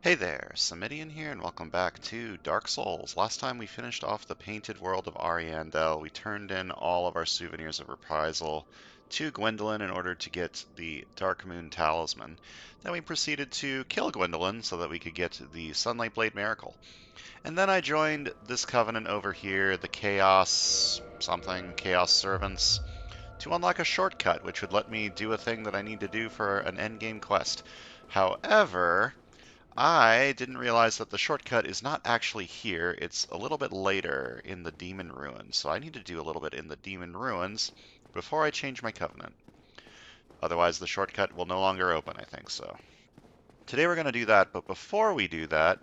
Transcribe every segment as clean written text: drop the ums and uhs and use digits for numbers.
Hey there, Samitian here, and welcome back to Dark Souls. Last time we finished off the painted world of Ariandel, we turned in all of our souvenirs of reprisal to Gwendolyn in order to get the Dark Moon Talisman. Then we proceeded to kill Gwendolyn so that we could get the Sunlight Blade Miracle. And then I joined this covenant over here, the Chaos something, Chaos Servants, to unlock a shortcut which would let me do a thing that I need to do for an endgame quest. However, I didn't realize that the shortcut is not actually here. It's a little bit later in the Demon Ruins. So I need to do a little bit in the Demon Ruins before I change my covenant. Otherwise, the shortcut will no longer open, I think so. Today we're going to do that, but before we do that,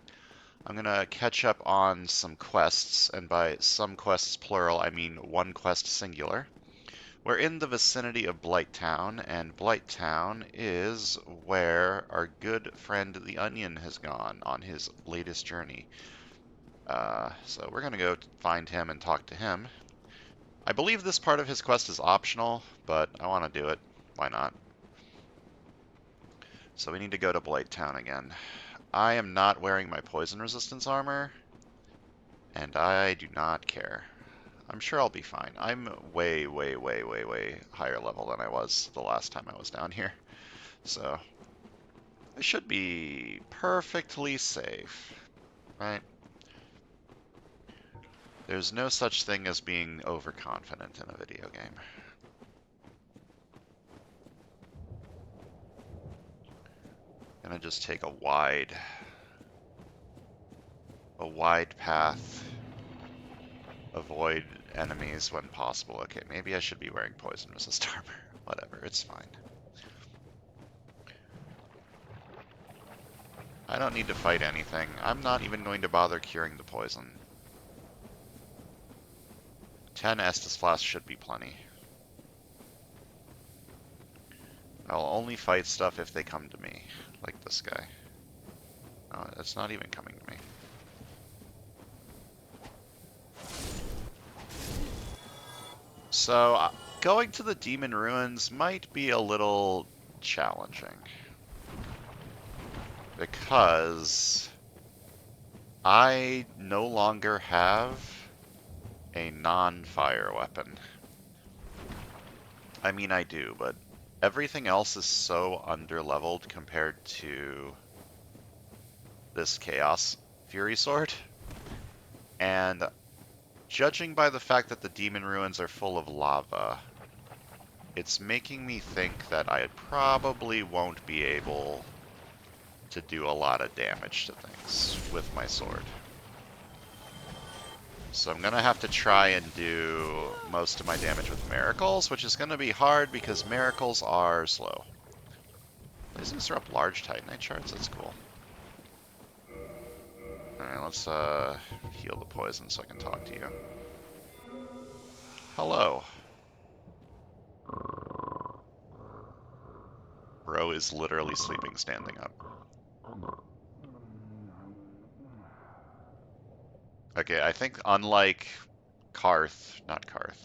I'm going to catch up on some quests, and by some quests plural, I mean one quest singular. We're in the vicinity of Blighttown, and Blighttown is where our good friend the Onion has gone on his latest journey. So we're going to go find him and talk to him. I believe this part of his quest is optional, but I want to do it. Why not? So we need to go to Blighttown again. I am not wearing my poison resistance armor, and I do not care. I'm sure I'll be fine. I'm way, way, way, way, way higher level than I was the last time I was down here. So I should be perfectly safe, right? There's no such thing as being overconfident in a video game. Gonna just take a wide path. Avoid enemies when possible. Okay, maybe I should be wearing poison resist armor. Whatever, it's fine. I don't need to fight anything. I'm not even going to bother curing the poison. 10 Estus Flask should be plenty. I'll only fight stuff if they come to me, like this guy. Oh, it's not even coming to me. So, going to the Demon Ruins might be a little challenging. Because I no longer have a non-fire weapon. I mean, I do, but everything else is so underleveled compared to this Chaos Fury Sword. And judging by the fact that the Demon Ruins are full of lava, it's making me think that I probably won't be able to do a lot of damage to things with my sword. So I'm going to have to try and do most of my damage with miracles, which is going to be hard because miracles are slow. These disrupt large titanite shards, that's cool. Alright, let's heal the poison so I can talk to you. Hello. Bro is literally sleeping standing up. Okay, I think unlike Karth, not Karth.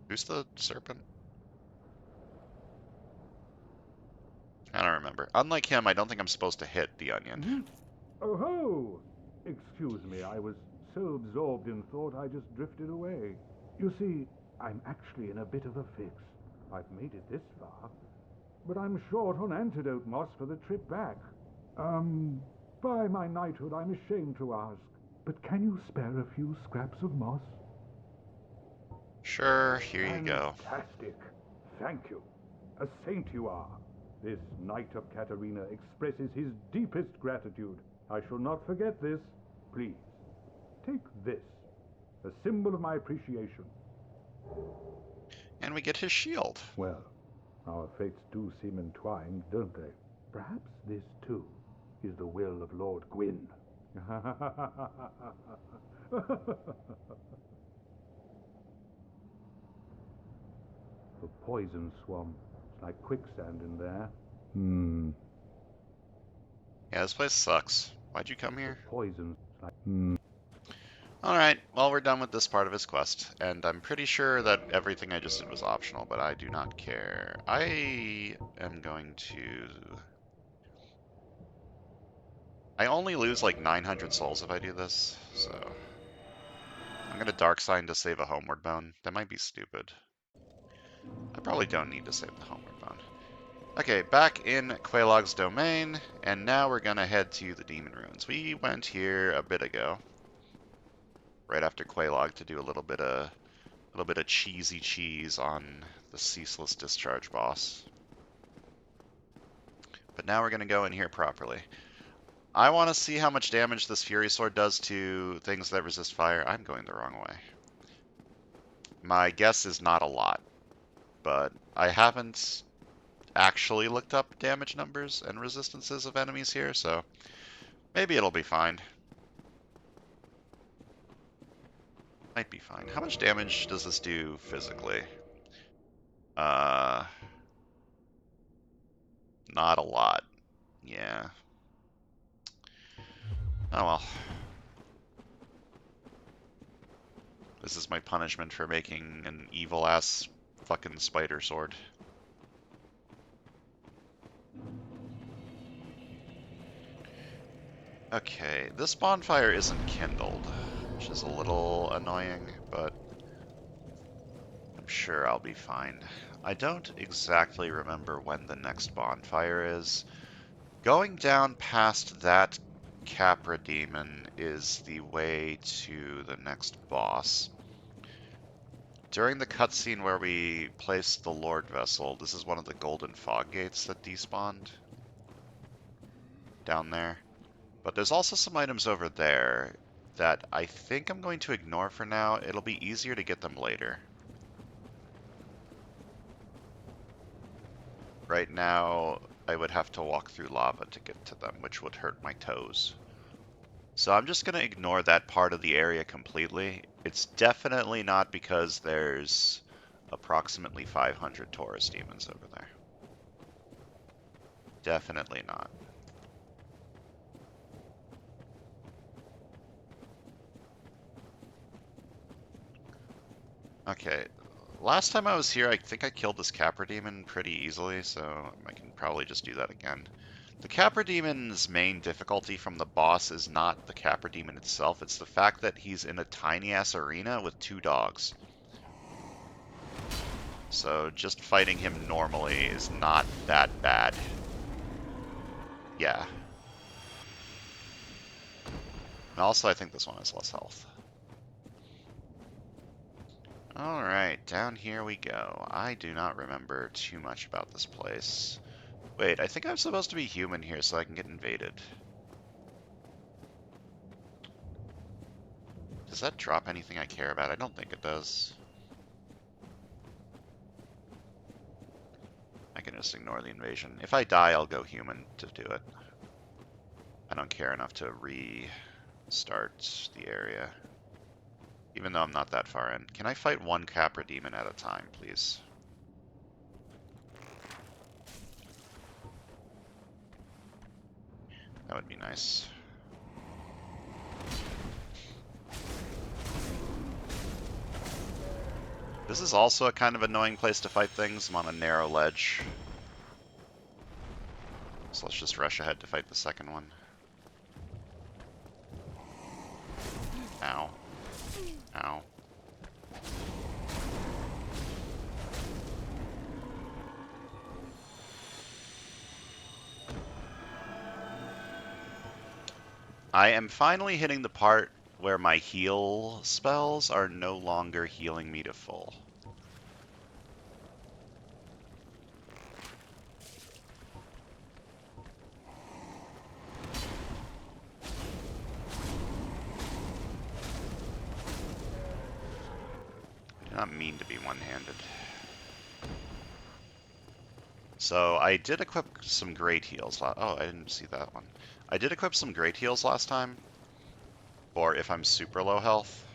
Who's the serpent? I don't remember. Unlike him, I don't think I'm supposed to hit the onion. Mm-hmm. Oh ho! Excuse me, I was so absorbed in thought I just drifted away. You see, I'm actually in a bit of a fix. I've made it this far, but I'm short on antidote moss for the trip back. By my knighthood, I'm ashamed to ask, but can you spare a few scraps of moss? Sure, here you go. Fantastic. Thank you. A saint you are. This Knight of Katarina expresses his deepest gratitude. I shall not forget this. Please, take this, a symbol of my appreciation. And we get his shield. Well, our fates do seem entwined, don't they? Perhaps this, too, is the will of Lord Gwyn. The poison swamp. It's like quicksand in there. Yeah, this place sucks. Why'd you come here? Poison. Like Alright, well, we're done with this part of his quest, and I'm pretty sure that everything I just did was optional, but I do not care. I am going to I only lose like 900 souls if I do this, so I'm gonna Dark Sign to save a Homeward Bone. That might be stupid. I probably don't need to save the Homeward Bone. Okay, back in Quelaag's domain, and now we're gonna head to the Demon Ruins. We went here a bit ago, right after Quelaag, to do a little bit of cheesy cheese on the Ceaseless Discharge boss. But now we're gonna go in here properly. I want to see how much damage this Fury Sword does to things that resist fire. I'm going the wrong way. My guess is not a lot, but I haven't actually looked up damage numbers and resistances of enemies here, so maybe it'll be fine. Might be fine. How much damage does this do physically? Uh, Not a lot. Yeah. Oh well. This is my punishment for making an evil-ass fucking spider sword. Okay, this bonfire isn't kindled, which is a little annoying, but I'm sure I'll be fine. I don't exactly remember when the next bonfire is. Going down past that Capra demon is the way to the next boss. During the cutscene where we placed the Lord Vessel, this is one of the golden fog gates that despawned down there. But there's also some items over there that I think I'm going to ignore for now. It'll be easier to get them later. Right now, I would have to walk through lava to get to them, which would hurt my toes. So I'm just going to ignore that part of the area completely. It's definitely not because there's approximately 500 Taurus demons over there. Definitely not. Okay, last time I was here, I think I killed this Capra Demon pretty easily, so I can probably just do that again. The Capra Demon's main difficulty from the boss is not the Capra Demon itself, it's the fact that he's in a tiny-ass arena with 2 dogs. So just fighting him normally is not that bad. Yeah. And also, I think this one has less health. Alright, down here we go. I do not remember too much about this place. Wait, I think I'm supposed to be human here so I can get invaded. Does that drop anything I care about? I don't think it does. I can just ignore the invasion. If I die, I'll go human to do it. I don't care enough to restart the area. Even though I'm not that far in. Can I fight one Capra Demon at a time, please? That would be nice. This is also a kind of annoying place to fight things. I'm on a narrow ledge. So let's just rush ahead to fight the second one. Ow. Ow. I am finally hitting the part where my heal spells are no longer healing me to full. I do not mean to be one-handed. So I did equip some great heals. Oh, I didn't see that one. I did equip some great heals last time, or if I'm super low health.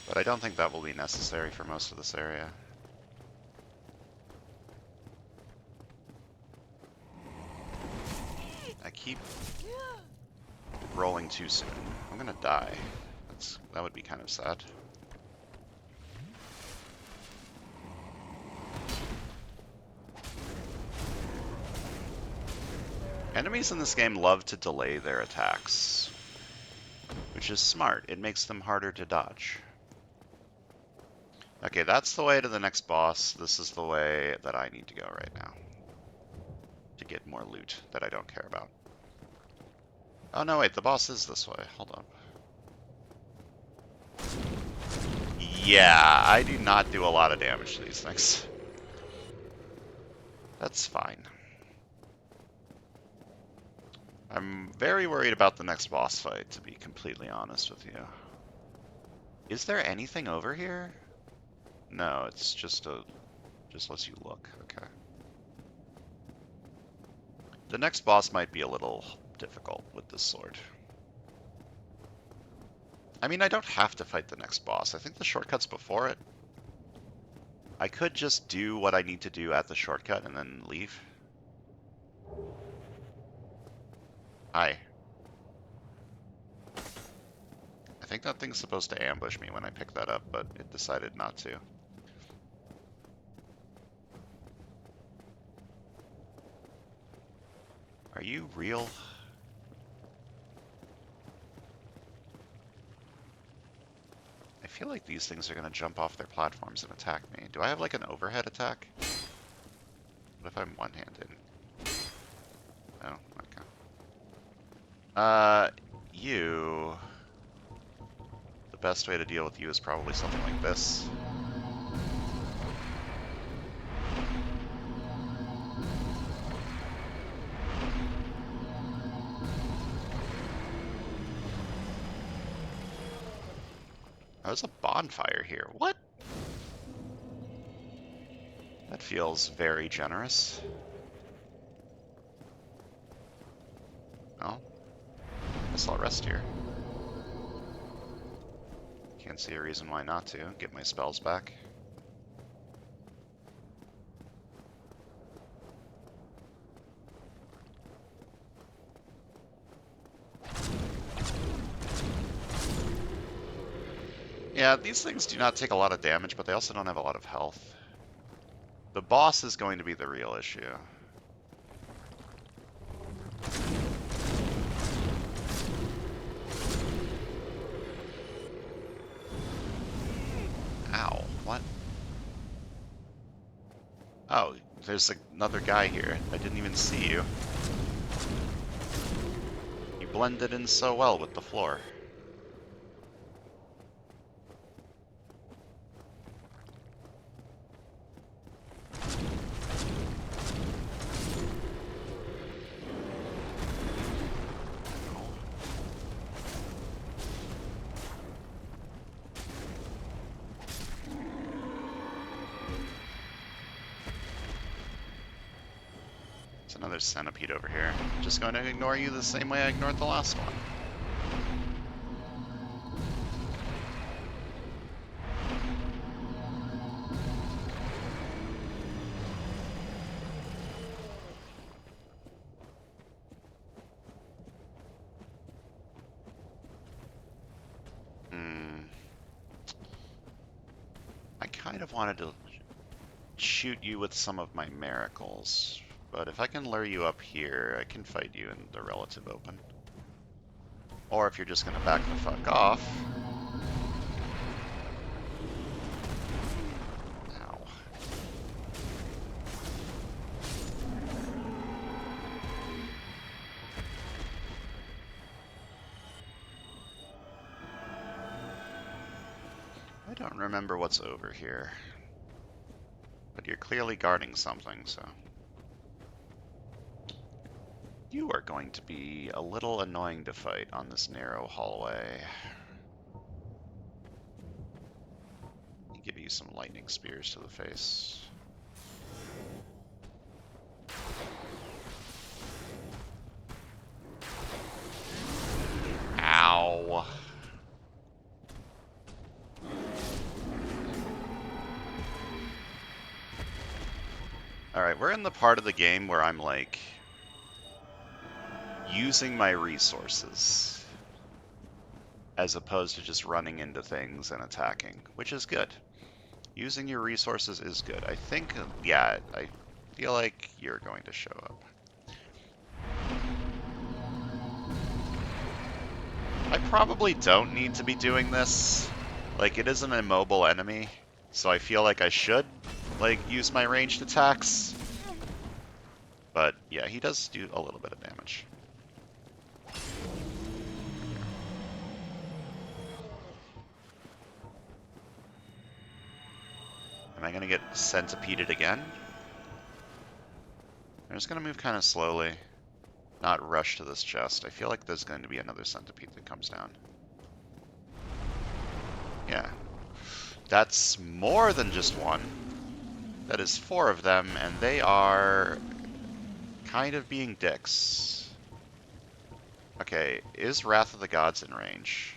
But I don't think that will be necessary for most of this area. I keep rolling too soon. I'm gonna die. That would be kind of sad. Enemies in this game love to delay their attacks, which is smart. It makes them harder to dodge. Okay, that's the way to the next boss. This is the way that I need to go right now to get more loot that I don't care about. Oh no, wait, the boss is this way. Hold on. Yeah, I do not do a lot of damage to these things. That's fine. I'm very worried about the next boss fight, to be completely honest with you. Is there anything over here? No, it's just lets you look. Okay. The next boss might be a little difficult with this sword. I mean, I don't have to fight the next boss. I think the shortcut's before it. I could just do what I need to do at the shortcut and then leave. Hi. I think that thing's supposed to ambush me when I pick that up, but it decided not to. Are you real? I feel like these things are going to jump off their platforms and attack me. Do I have like an overhead attack? What if I'm one-handed? Oh, okay. You... The best way to deal with you is probably something like this. There's a bonfire here. What? That feels very generous. Well, guess I'll rest here. Can't see a reason why not to. Get my spells back. Yeah, these things do not take a lot of damage, but they also don't have a lot of health. The boss is going to be the real issue. Ow, what? Oh, there's another guy here. I didn't even see you. You blended in so well with the floor. There's another centipede over here. Just going to ignore you the same way I ignored the last one. I kind of wanted to shoot you with some of my miracles, but if I can lure you up here, I can fight you in the relative open. Or if you're just gonna back the fuck off. Ow. I don't remember what's over here. But you're clearly guarding something, so... You are going to be a little annoying to fight on this narrow hallway. I'll give you some lightning spears to the face. Ow. Alright, we're in the part of the game where I'm like using my resources. as opposed to just running into things and attacking, which is good. Using your resources is good. I think, yeah, I feel like you're going to show up. I probably don't need to be doing this. Like, it is an immobile enemy, so I feel like I should, like, use my ranged attacks. But, yeah, he does do a little bit of damage. Am I going to get centipeded again? I'm just going to move kind of slowly, not rush to this chest. I feel like there's going to be another centipede that comes down. Yeah. That's more than just one. That is 4 of them, and they are kind of being dicks. Okay, is Wrath of the Gods in range?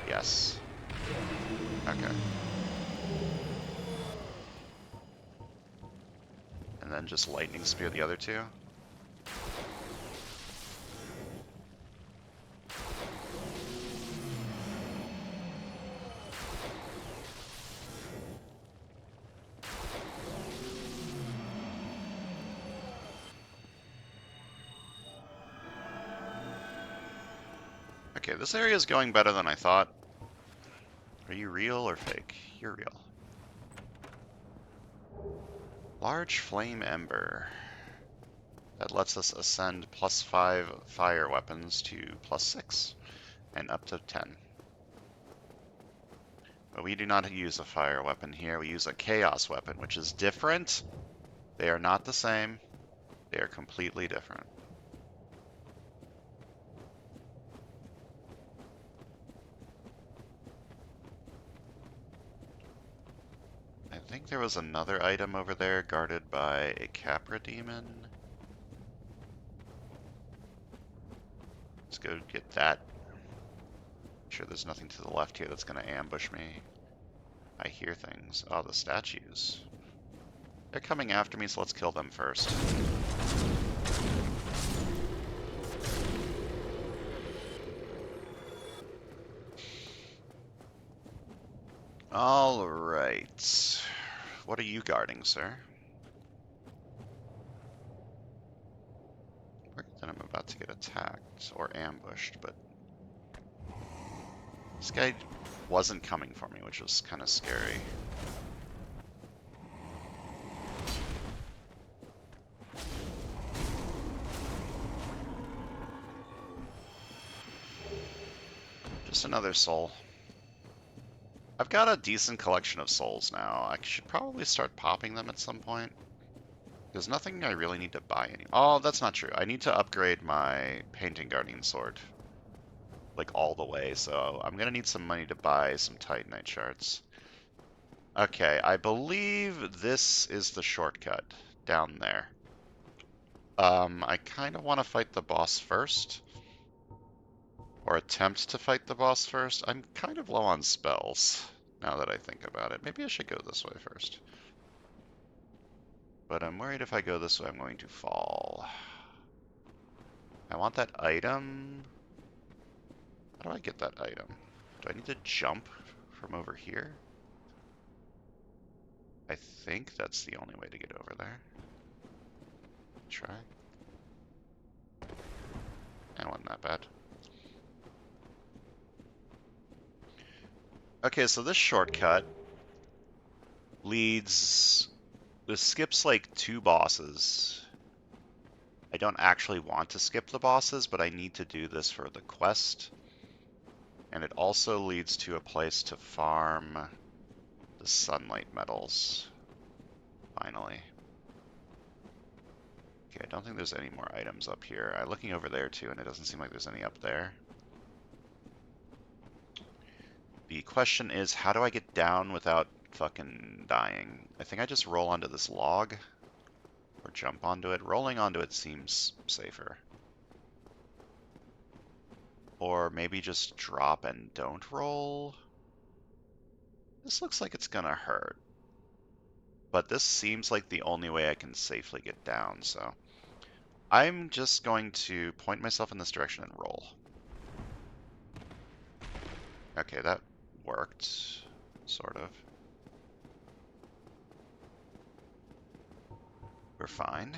Yes. Okay. And then just Lightning Spear the other 2? Okay, this area is going better than I thought. Are you real or fake? You're real. Large Flame Ember. That lets us ascend +5 fire weapons to +6 and up to 10. But we do not use a fire weapon here. We use a chaos weapon, which is different. They are not the same. They are completely different. I think there was another item over there guarded by a Capra demon. Let's go get that. I'm sure there's nothing to the left here that's going to ambush me. I hear things. Oh, the statues. They're coming after me, so let's kill them first. All right. What are you guarding, sir? Then I'm about to get attacked or ambushed, but this guy wasn't coming for me, which was kind of scary. Just another soul. I've got a decent collection of souls now. I should probably start popping them at some point. There's nothing I really need to buy any. Oh, that's not true. I need to upgrade my Painting Guardian Sword. Like, all the way, so I'm gonna need some money to buy some Titanite shards. Okay, I believe this is the shortcut down there. I kind of want to fight the boss first. Or attempt to fight the boss first. I'm kind of low on spells, now that I think about it. Maybe I should go this way first. But I'm worried if I go this way, I'm going to fall. I want that item. How do I get that item? Do I need to jump from over here? I think that's the only way to get over there. Try. And wasn't that bad. Okay, so this shortcut leads... This skips like 2 bosses. I don't actually want to skip the bosses, but I need to do this for the quest. And it also leads to a place to farm the sunlight metals. Finally. Okay, I don't think there's any more items up here. I'm looking over there too, and it doesn't seem like there's any up there. The question is, how do I get down without fucking dying? I think I just roll onto this log. Or jump onto it. Rolling onto it seems safer. Or maybe just drop and don't roll. This looks like it's gonna hurt. But this seems like the only way I can safely get down, so... I'm just going to point myself in this direction and roll. Okay, that worked. Sort of. We're fine.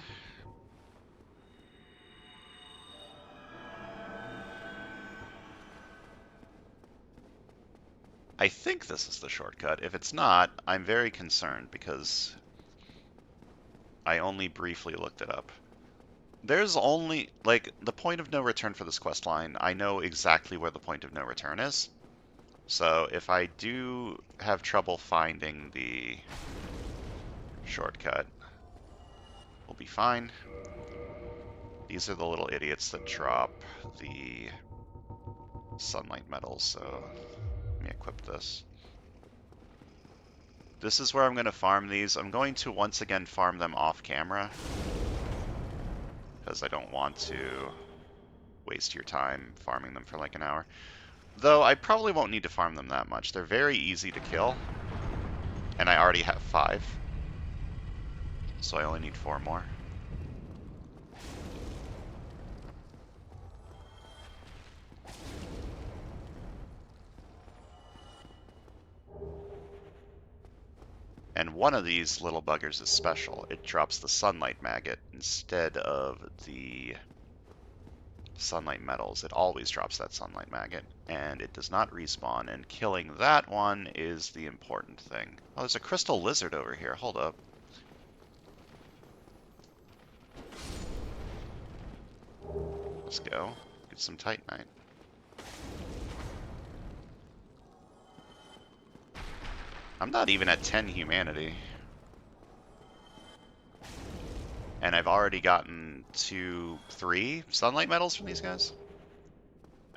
I think this is the shortcut. If it's not, I'm very concerned because I only briefly looked it up. There's only, like, the point of no return for this quest line, I know exactly where the point of no return is. So if I do have trouble finding the shortcut, we'll be fine. These are the little idiots that drop the sunlight metals, so let me equip this. This is where I'm going to farm these. I'm going to once again farm them off camera, because I don't want to waste your time farming them for like an hour. Though I probably won't need to farm them that much. They're very easy to kill, and I already have 5, so I only need 4 more. And one of these little buggers is special. It drops the sunlight maggot instead of the sunlight metals. It always drops that sunlight maggot, and it does not respawn, and killing that one is the important thing. Oh, there's a crystal lizard over here. Hold up. Let's go. Get some titanite. I'm not even at 10 humanity. And I've already gotten 3 sunlight metals from these guys.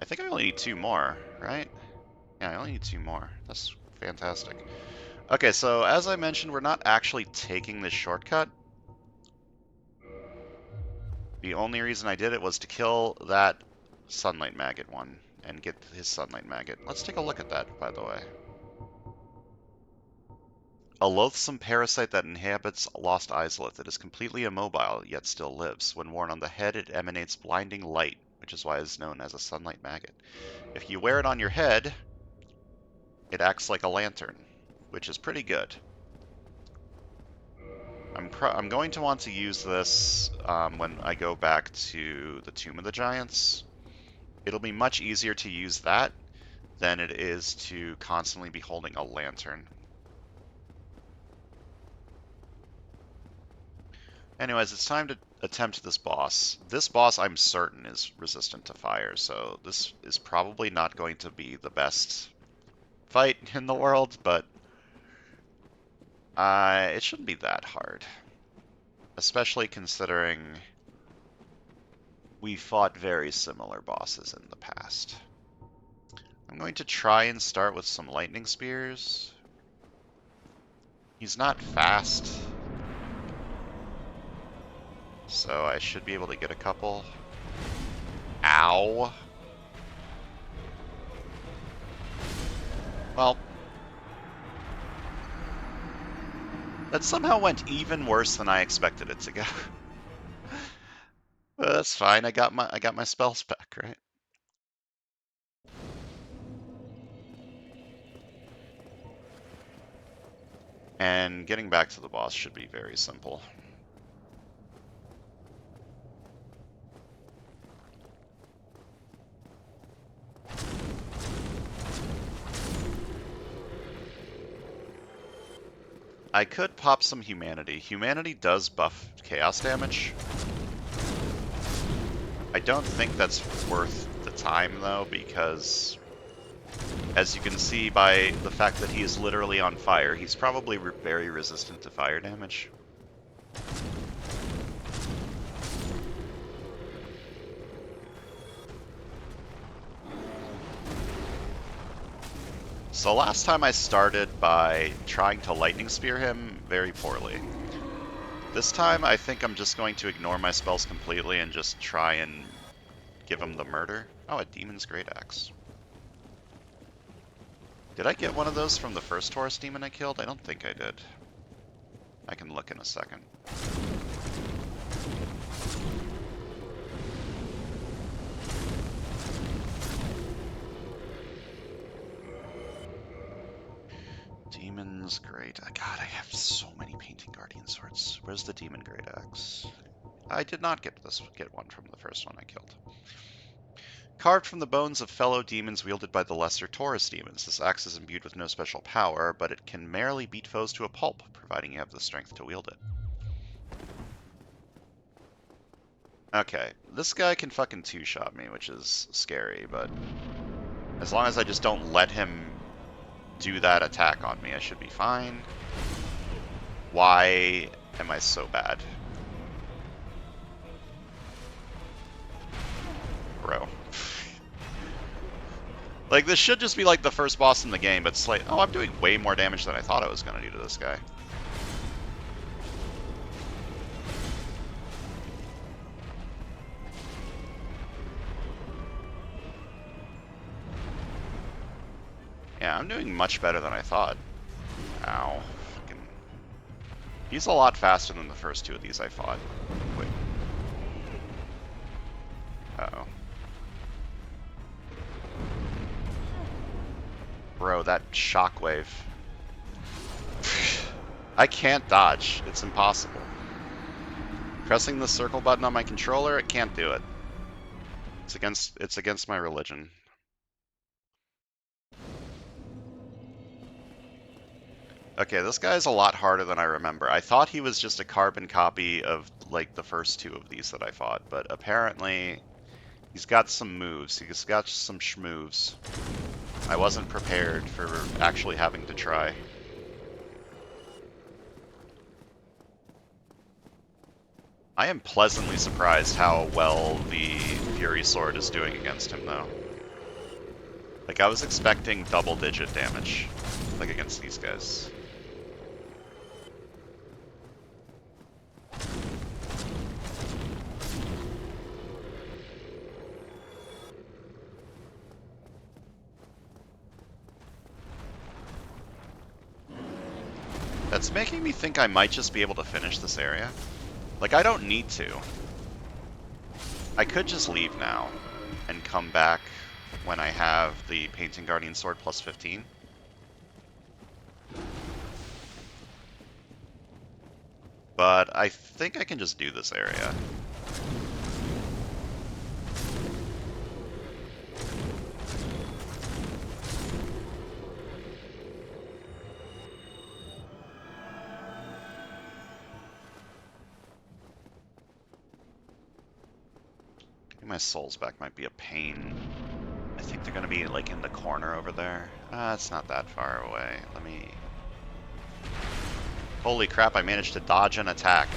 I think I only need 2 more, right? Yeah, I only need 2 more. That's fantastic. Okay, so as I mentioned, we're not actually taking this shortcut. The only reason I did it was to kill that sunlight maggot one and get his sunlight maggot. Let's take a look at that, by the way. A loathsome parasite that inhabits Lost Isleth. It is completely immobile, yet still lives. When worn on the head, it emanates blinding light, which is why it is known as a sunlight maggot. If you wear it on your head, it acts like a lantern, which is pretty good. I'm going to want to use this when I go back to the Tomb of the Giants. It'll be much easier to use that than it is to constantly be holding a lantern. Anyways, it's time to attempt this boss. This boss, I'm certain, is resistant to fire, so this is probably not going to be the best fight in the world, but it shouldn't be that hard. Especially considering we fought very similar bosses in the past. I'm going to try and start with some lightning spears. He's not fast, so I should be able to get a couple. Ow. Well, that somehow went even worse than I expected it to go. But that's fine. I got my spells back, right? And getting back to the boss should be very simple. I could pop some humanity. Humanity does buff chaos damage. I don't think that's worth the time, though, because as you can see by the fact that he is literally on fire, he's probably very resistant to fire damage. So last time I started by trying to lightning spear him very poorly. This time I think I'm just going to ignore my spells completely and just try and give him the murder. Oh, a Demon's Great Axe. Did I get one of those from the first Taurus demon I killed? I don't think I did. I can look in a second. Demon's Great. God, I have so many Painting Guardian Swords. Where's the Demon Great Axe? I did not get one from the first one I killed. Carved from the bones of fellow demons wielded by the lesser Taurus demons, this axe is imbued with no special power, but it can merely beat foes to a pulp, providing you have the strength to wield it. Okay, this guy can fucking two-shot me, which is scary, but as long as I just don't let him do that attack on me, I should be fine. Why am I so bad? Bro. Like, this should just be like the first boss in the game, but it's like, oh, I'm doing way more damage than I thought I was going to do to this guy. Yeah, I'm doing much better than I thought. Ow. Fucking... He's a lot faster than the first two of these I fought. Wait. Uh-oh. Bro, that shockwave. I can't dodge. It's impossible. Pressing the circle button on my controller, it can't do it. It's against my religion. Okay, this guy's a lot harder than I remember. I thought he was just a carbon copy of, like, the first two of these that I fought, but apparently he's got some moves. He's got some schmoves. I wasn't prepared for actually having to try. I am pleasantly surprised how well the Fury Sword is doing against him, though. Like, I was expecting double-digit damage, like, against these guys. That's making me think I might just be able to finish this area. Like, I don't need to. I could just leave now and come back when I have the Painting Guardian Sword plus 15. But I think I can just do this area. Getting my souls back might be a pain. I think they're gonna be like in the corner over there. It's not that far away. Let me... Holy crap, I managed to dodge an attack.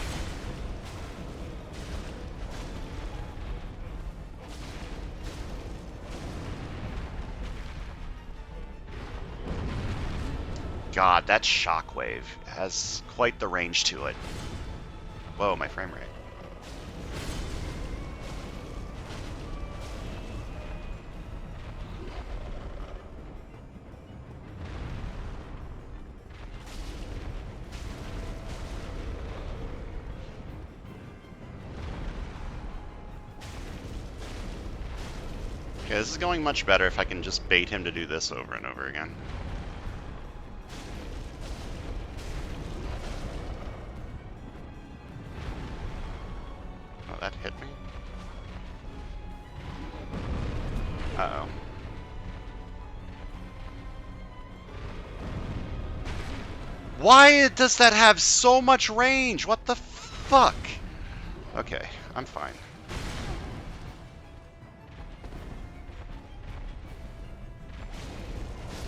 God, that shockwave has quite the range to it. Whoa, my frame rate. Okay, this is going much better if I can just bait him to do this over and over again. Oh, that hit me? Uh-oh. Why does that have so much range? What the fuck? Okay, I'm fine.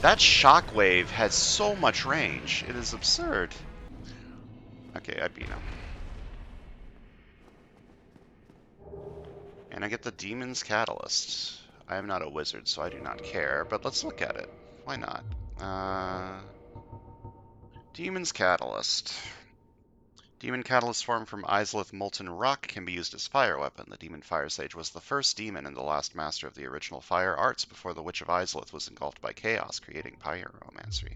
That shockwave has so much range. It is absurd. Okay, I beat him. And I get the Demon's Catalyst. I am not a wizard, so I do not care, but let's look at it. Why not? Demon's Catalyst. Demon Catalyst formed from Izalith Molten Rock can be used as fire weapon. The Demon Fire Sage was the first demon and the last master of the original fire arts before the Witch of Izalith was engulfed by chaos, creating pyromancy.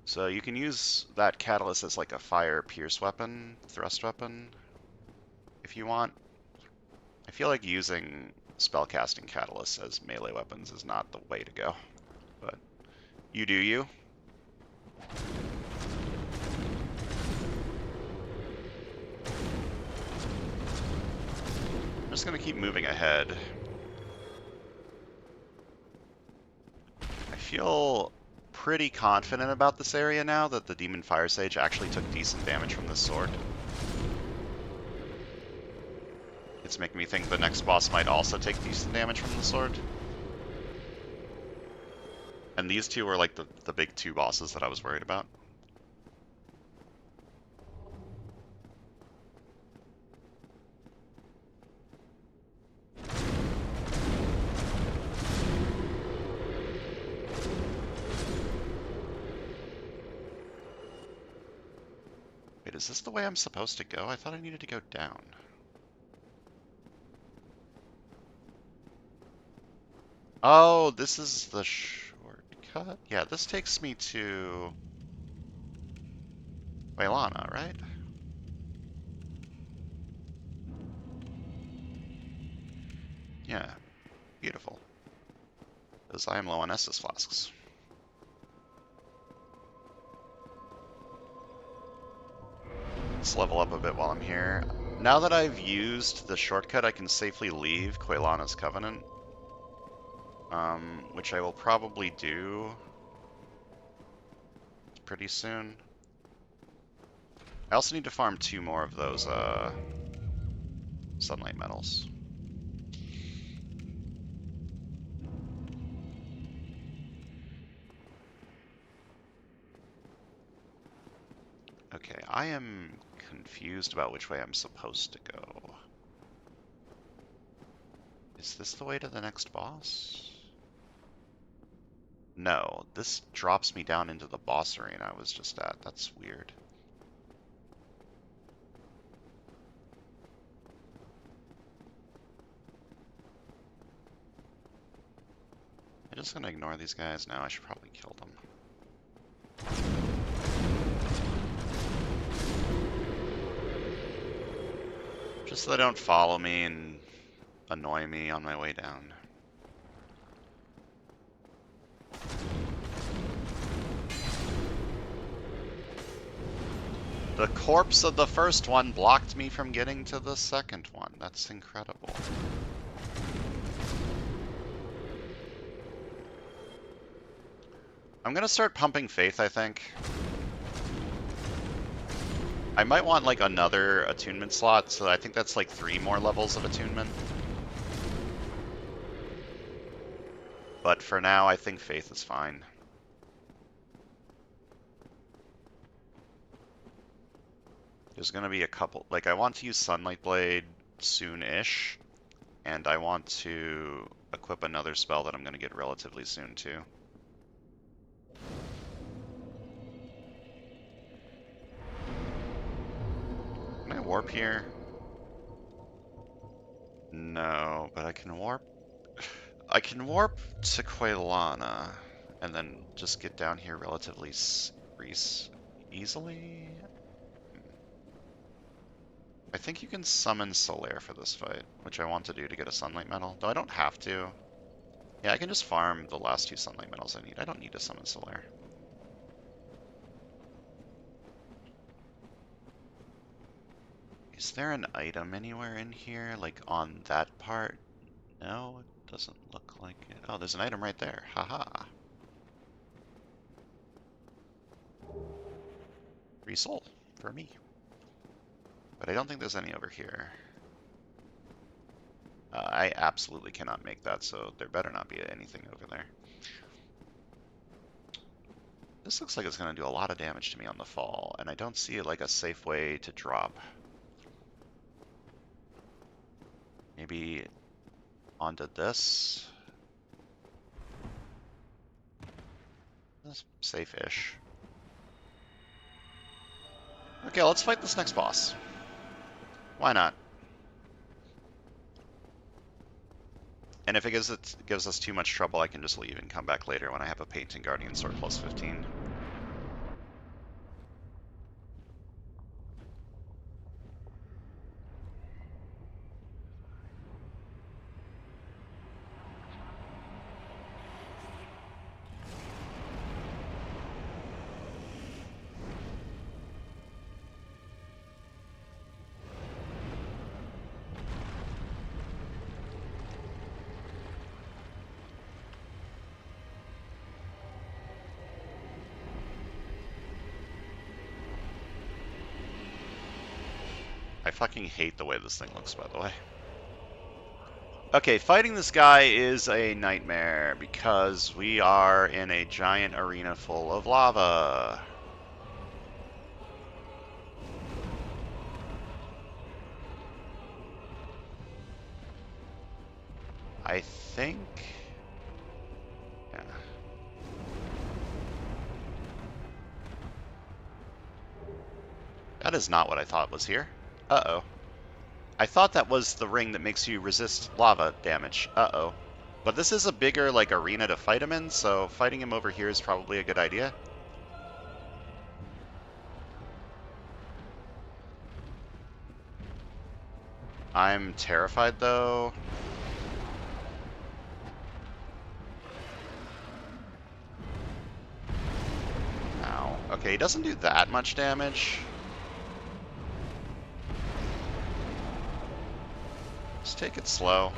So you can use that catalyst as like a fire pierce weapon, thrust weapon, if you want. I feel like using spellcasting catalysts as melee weapons is not the way to go, but you do you. I'm just gonna keep moving ahead. I feel pretty confident about this area now that the Demon Fire Sage actually took decent damage from this sword. It's making me think the next boss might also take decent damage from the sword. And these two were like the big two bosses that I was worried about. Wait, is this the way I'm supposed to go? I thought I needed to go down. Oh, this is the shortcut? Yeah, this takes me to Wailana, right? Yeah, beautiful. Because I am low on Estus flasks. Let's level up a bit while I'm here. Now that I've used the shortcut, I can safely leave Quailana's Covenant. Which I will probably do pretty soon. I also need to farm 2 more of those, sunlight metals. Okay, I am confused about which way I'm supposed to go. Is this the way to the next boss? No, this drops me down into the boss arena I was just at. That's weird. I'm just gonna ignore these guys now. I should probably kill them. Just so they don't follow me and annoy me on my way down. The corpse of the first one blocked me from getting to the second one. That's incredible. I'm gonna start pumping faith, I think. I might want like another attunement slot, so I think that's like 3 more levels of attunement. But for now, I think faith is fine. There's gonna be a couple, like I want to use Sunlight Blade soon-ish, and I want to equip another spell that I'm gonna get relatively soon too. Can I warp here? No, but I can warp. I can warp to Quailana, and then just get down here relatively easily. I think you can summon Solaire for this fight, which I want to do to get a Sunlight Medal, though I don't have to. Yeah, I can just farm the last 2 Sunlight Medals I need. I don't need to summon Solaire. Is there an item anywhere in here, like on that part? No, it doesn't look like it. Oh, there's an item right there. Haha. Free soul for me. But I don't think there's any over here. I absolutely cannot make that, so there better not be anything over there. This looks like it's going to do a lot of damage to me on the fall, and I don't see like a safe way to drop. Maybe onto this. That's safe-ish. Okay, let's fight this next boss. Why not? And if it gives us too much trouble, I can just leave and come back later when I have a Painting Guardian Sword plus 15. fucking hate the way this thing looks, by the way. Okay, fighting this guy is a nightmare because we are in a giant arena full of lava. I think... Yeah. That is not what I thought was here. Uh-oh. I thought that was the ring that makes you resist lava damage. Uh-oh. But this is a bigger, like, arena to fight him in, so fighting him over here is probably a good idea. I'm terrified, though. Ow. Okay, he doesn't do that much damage. Just take it slow.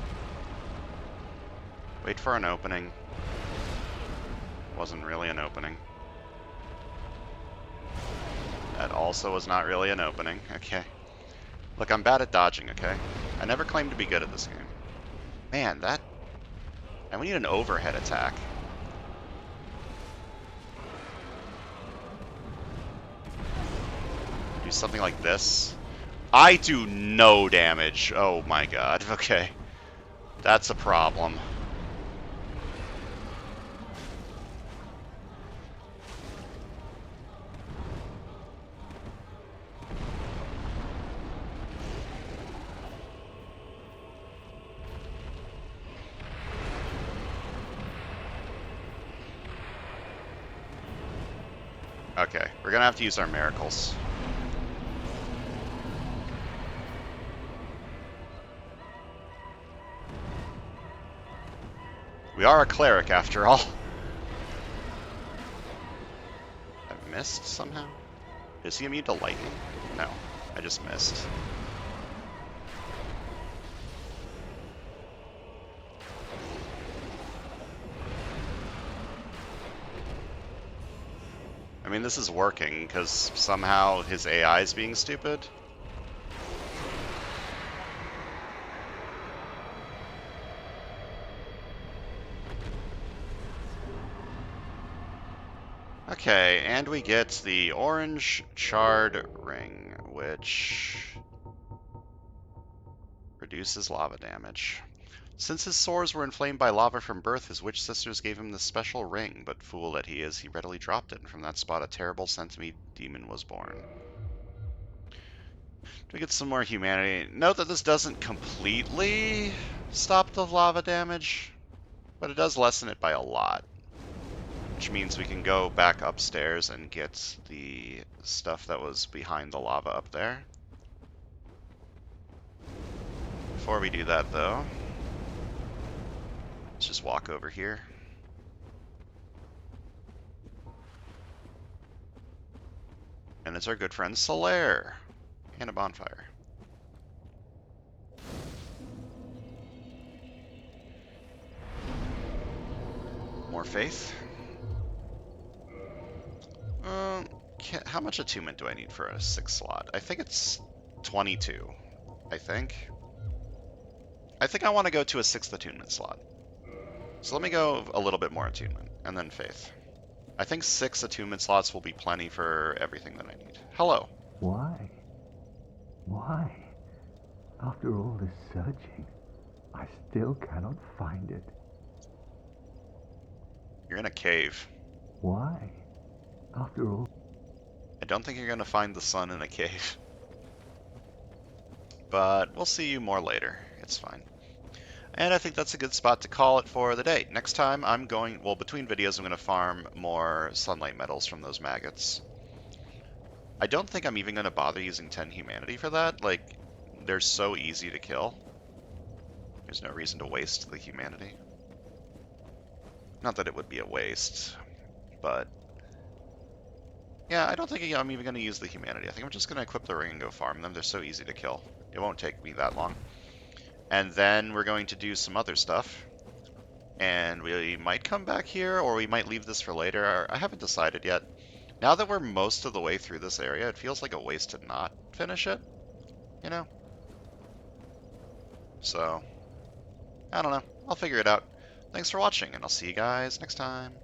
Wait for an opening. Wasn't really an opening. That also was not really an opening. Okay. Look, I'm bad at dodging, okay? I never claimed to be good at this game. Man, that... And we need an overhead attack. Do something like this. I do no damage. Oh my god. Okay. That's a problem. Okay, we're gonna have to use our miracles. We are a cleric, after all. I missed somehow? Is he immune to lightning? No, I just missed. I mean, this is working, because somehow his AI is being stupid. Okay, and we get the orange charred ring, which reduces lava damage. Since his sores were inflamed by lava from birth, his witch sisters gave him this special ring, but fool that he is, he readily dropped it, and from that spot a terrible centipede demon was born. Do we get some more humanity? Note that this doesn't completely stop the lava damage, but it does lessen it by a lot. Which means we can go back upstairs and get the stuff that was behind the lava up there. Before we do that, though, let's just walk over here. And it's our good friend Solaire. And a bonfire. More faith. How much attunement do I need for a 6th slot? I think it's 22. I think I want to go to a 6th attunement slot. So let me go a little bit more attunement, and then faith. I think 6 attunement slots will be plenty for everything that I need. Hello. Why? Why? After all this searching, I still cannot find it. You're in a cave. Why? After all... I don't think you're going to find the sun in a cave. But we'll see you more later. It's fine. And I think that's a good spot to call it for the day. Next time I'm going... Well, between videos I'm going to farm more sunlight metals from those maggots. I don't think I'm even going to bother using 10 humanity for that. Like, they're so easy to kill. There's no reason to waste the humanity. Not that it would be a waste, but... Yeah, I don't think I'm even going to use the humanity. I think I'm just going to equip the ring and go farm them. They're so easy to kill. It won't take me that long. And then we're going to do some other stuff. And we might come back here, or we might leave this for later. I haven't decided yet. Now that we're most of the way through this area, it feels like a waste to not finish it. you know? So, I don't know. I'll figure it out. Thanks for watching, and I'll see you guys next time.